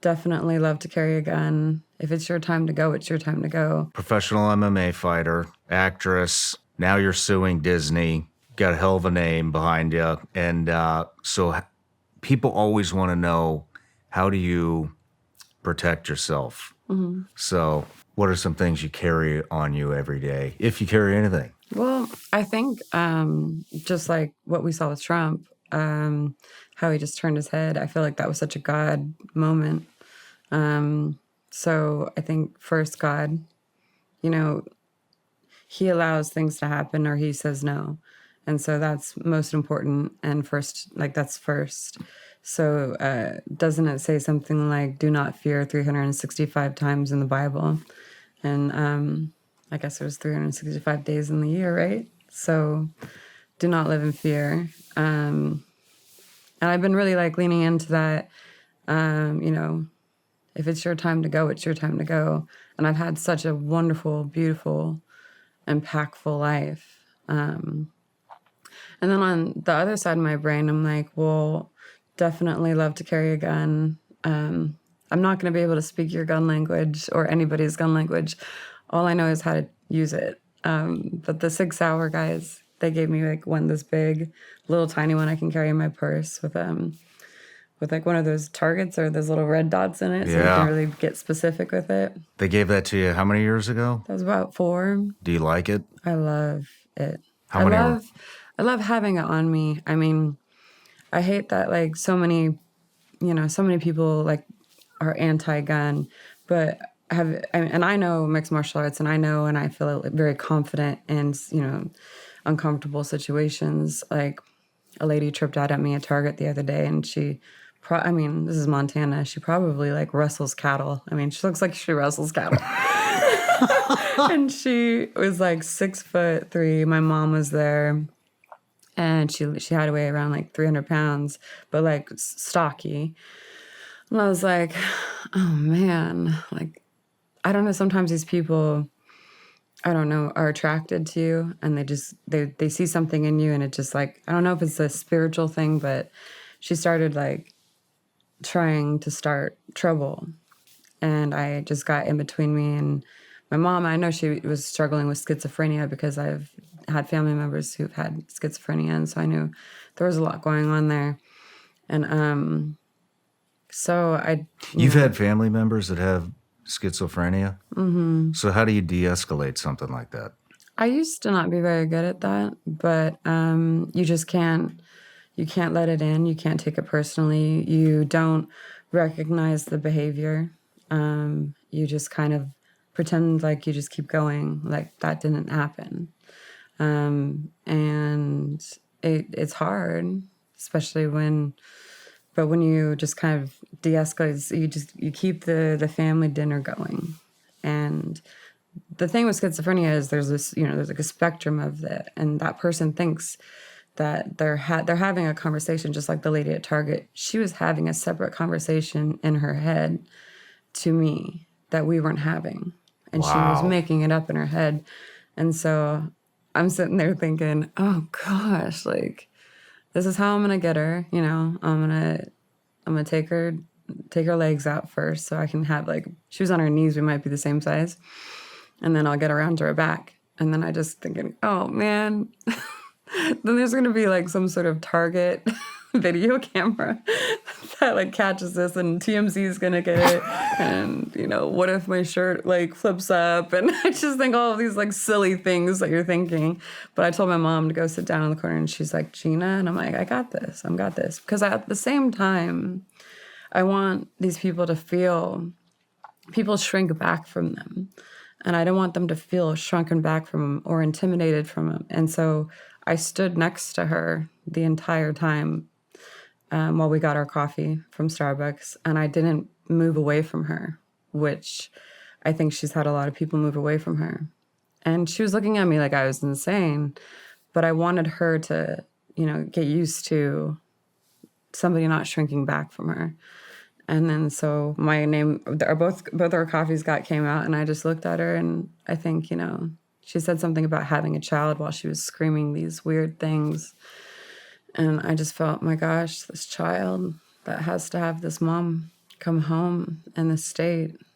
definitely love to carry a gun. If it's your time to go, it's your time to go. Professional MMA fighter, actress. Now you're suing Disney. Got a hell of a name behind you. And so people always want to know, how do you protect yourself? Mm-hmm. So what are some things you carry on you every day, if you carry anything? Well, I think just like what we saw with Trump, how he just turned his head, I feel like that was such a God moment. So I think first, God, he allows things to happen or he says no. And so that's most important and first, that's first. So doesn't it say something like, do not fear 365 times in the Bible? And I guess there's 365 days in the year, right? So do not live in fear. And I've been really leaning into that, if it's your time to go, it's your time to go. And I've had such a wonderful, beautiful, impactful life. And then on the other side of my brain, I'm like, well, definitely love to carry a gun. I'm not going to be able to speak your gun language or anybody's gun language. All I know is how to use it. But the 6 Hour guys, they gave me one this big, little tiny one I can carry in my purse with one of those targets or those little red dots in it, so you can really get specific with it. They gave that to you how many years ago? That was about 4. Do you like it? I love it. I love having it on me. I mean, I hate that so many people are anti-gun, but I know mixed martial arts, and I feel very confident in uncomfortable situations. Like a lady tripped out at me at Target the other day, and she, this is Montana. She probably wrestles cattle. I mean, she looks like she wrestles cattle. And she was 6'3". My mom was there, and she had to weigh around 300 pounds, but stocky. And I was like, oh man, I don't know. Sometimes these people, I don't know, are attracted to you, and they see something in you, and it just I don't know if it's a spiritual thing, but she started trying to start trouble, and I just got in between me and my mom. I know she was struggling with schizophrenia because I've had family members who've had schizophrenia, and so I knew there was a lot going on there. And so You've had family members that have schizophrenia? Mm-hmm. So how do you de-escalate something like that? I used to not be very good at that, but you just can't. You can't let it in. You can't take it personally. You don't recognize the behavior. You just kind of pretend you just keep going, that didn't happen. And it's hard, especially when you just kind of de-escalate, you keep the family dinner going. And the thing with schizophrenia is there's this, there's a spectrum of it, and that person thinks that they're having a conversation, just like the lady at Target. She was having a separate conversation in her head to me that we weren't having. And Wow. She was making it up in her head. And so I'm sitting there thinking, oh gosh, this is how I'm gonna get her. I'm gonna take her legs out first so I can have she was on her knees, we might be the same size. And then I'll get around to her back. And then I just thinking, oh man. Then there's going to be some sort of Target video camera that catches this, and TMZ is going to get it. And, what if my shirt flips up? And I just think all of these silly things that you're thinking. But I told my mom to go sit down in the corner, and she's like, Gina? And I'm like, I got this. Because at the same time, I want these people to feel people shrink back from them. And I don't want them to feel shrunken back from them or intimidated from them. And so I stood next to her the entire time while we got our coffee from Starbucks, and I didn't move away from her, which I think she's had a lot of people move away from her. And she was looking at me like I was insane, but I wanted her to, get used to somebody not shrinking back from her. And then so my name, both our coffees came out, and I just looked at her, and I think, she said something about having a child while she was screaming these weird things. And I just felt, my gosh, this child that has to have this mom come home in the state.